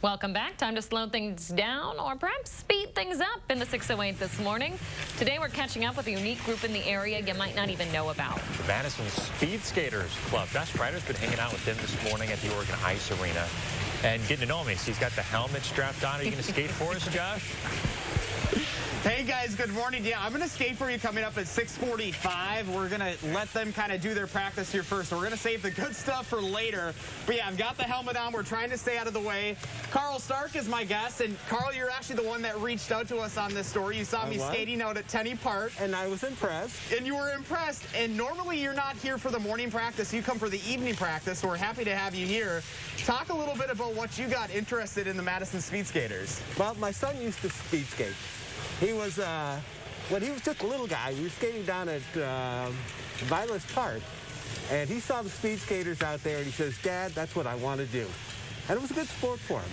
Welcome back. Time to slow things down or perhaps speed things up in the 608 this morning. Today we're catching up with a unique group in the area you might not even know about. The Madison Speedskaters Club. Josh Ryder's been hanging out with them this morning at the Oregon Ice Arena and getting to know him. He's got the helmet strapped on. Are you going to skate for us, Josh? Hey guys, good morning. Yeah, I'm going to skate for you coming up at 6:45. We're going to let them kind of do their practice here first. We're going to save the good stuff for later. But yeah, I've got the helmet on. We're trying to stay out of the way. Carl Stark is my guest. And Carl, you're actually the one that reached out to us on this story. You saw me skating out at Tenney Park. And I was impressed. And you were impressed. And normally you're not here for the morning practice. You come for the evening practice. So we're happy to have you here. Talk a little bit about what you got interested in the Madison Speedskaters. Well, my son used to speed skate. He was, when he was just a little guy, we were skating down at Vilas Park, and he saw the speed skaters out there, and he says, "Dad, that's what I want to do." And it was a good sport for him.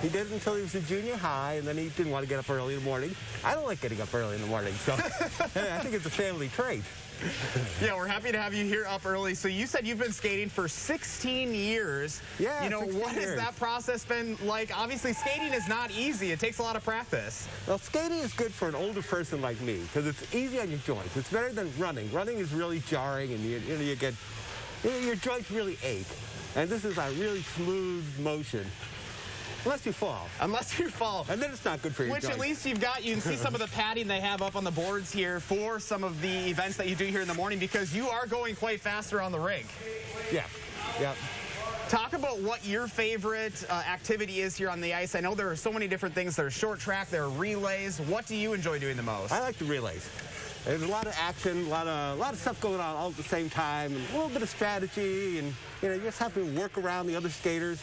He did it until he was in junior high, and then he didn't want to get up early in the morning. I don't like getting up early in the morning, so I think it's a family trait. Yeah, we're happy to have you here up early. So you said you've been skating for 16 years. Yeah, you know, what has that process been like? Obviously, skating is not easy. It takes a lot of practice. Well, skating is good for an older person like me because it's easy on your joints. It's better than running. Running is really jarring, and you get your joints really ache. And this is a really smooth motion. Unless you fall. Unless you fall. And then it's not good for your Which joints. At least you've got, you can see some of the padding they have up on the boards here for some of the events that you do here in the morning because you are going quite faster on the rink. Yeah, yeah. Talk about what your favorite activity is here on the ice. I know there are so many different things. There's short track, there are relays. What do you enjoy doing the most? I like the relays. There's a lot of action, a lot of stuff going on all at the same time, and a little bit of strategy, and you just have to work around the other skaters.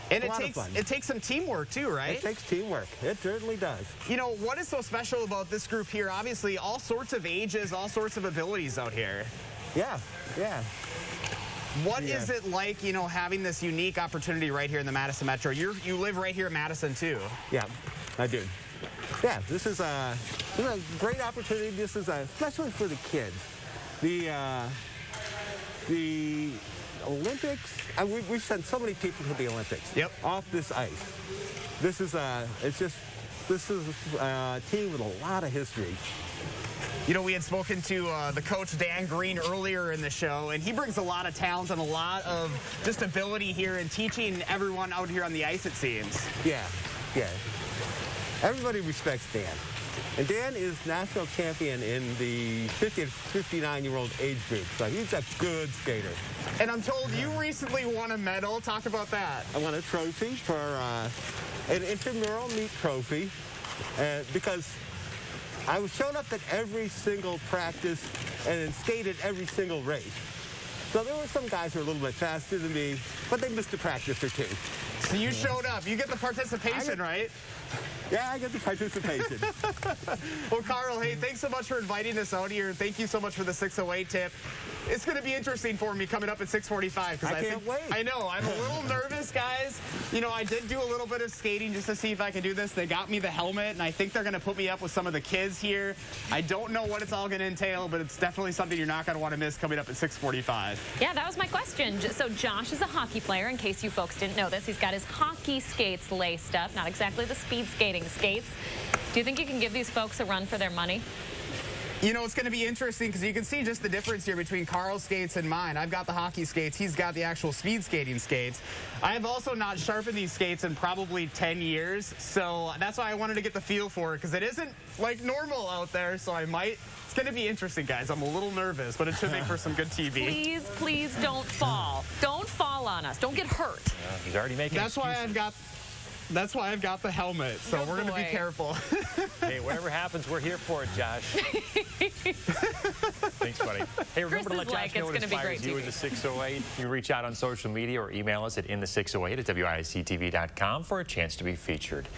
And it takes some teamwork too, right? It takes teamwork. It certainly does. You know, what is so special about this group here? Obviously, all sorts of ages, all sorts of abilities out here. Yeah, yeah. What is it like, you know, having this unique opportunity right here in the Madison Metro? You live right here in Madison too. Yeah, I do. Yeah, this is a great opportunity. This is especially for the kids. The Olympics, we've sent so many people to the Olympics. Yep. Off this ice. This is a team with a lot of history. You know, we had spoken to the coach, Dan Green, earlier in the show, and he brings a lot of talent and a lot of just ability here in teaching everyone out here on the ice, it seems. Yeah, yeah. Everybody respects Dan. And Dan is national champion in the 50 to 59-year-old age group, so he's a good skater. And I'm told you recently won a medal. Talk about that. I won a trophy for an intramural meet trophy because I was shown up at every single practice and skated every single race. So there were some guys who were a little bit faster than me, but they missed a practice or two. So you showed up. You get the participation, right? Yeah, I get the participation. Well, Carl, hey, thanks so much for inviting us out here. Thank you so much for the 608 tip. It's going to be interesting for me coming up at 6:45. I can't wait. I know. I'm a little nervous, guys. You know, I did do a little bit of skating just to see if I can do this. They got me the helmet, and I think they're going to put me up with some of the kids here. I don't know what it's all going to entail, but it's definitely something you're not going to want to miss coming up at 6:45. Yeah, that was my question. So Josh is a hockey player, in case you folks didn't know this. He's got his hockey skates laced up, not exactly the speed skating skates. Do you think you can give these folks a run for their money? You know, it's going to be interesting because you can see just the difference here between Carl's skates and mine. I've got the hockey skates. He's got the actual speed skating skates. I have also not sharpened these skates in probably 10 years. So that's why I wanted to get the feel for it because it isn't like normal out there. So it's going to be interesting, guys. I'm a little nervous, but it should make for some good TV. Please, please don't fall. Don't fall on us. Don't get hurt. He's already making excuses. That's why I've got the helmet, so we're going to be careful. Hey, whatever happens, we're here for it, Josh. Thanks, buddy. Hey, remember to let Josh know what inspires you in the 608. You can reach out on social media or email us at inthe608@wictv.com for a chance to be featured.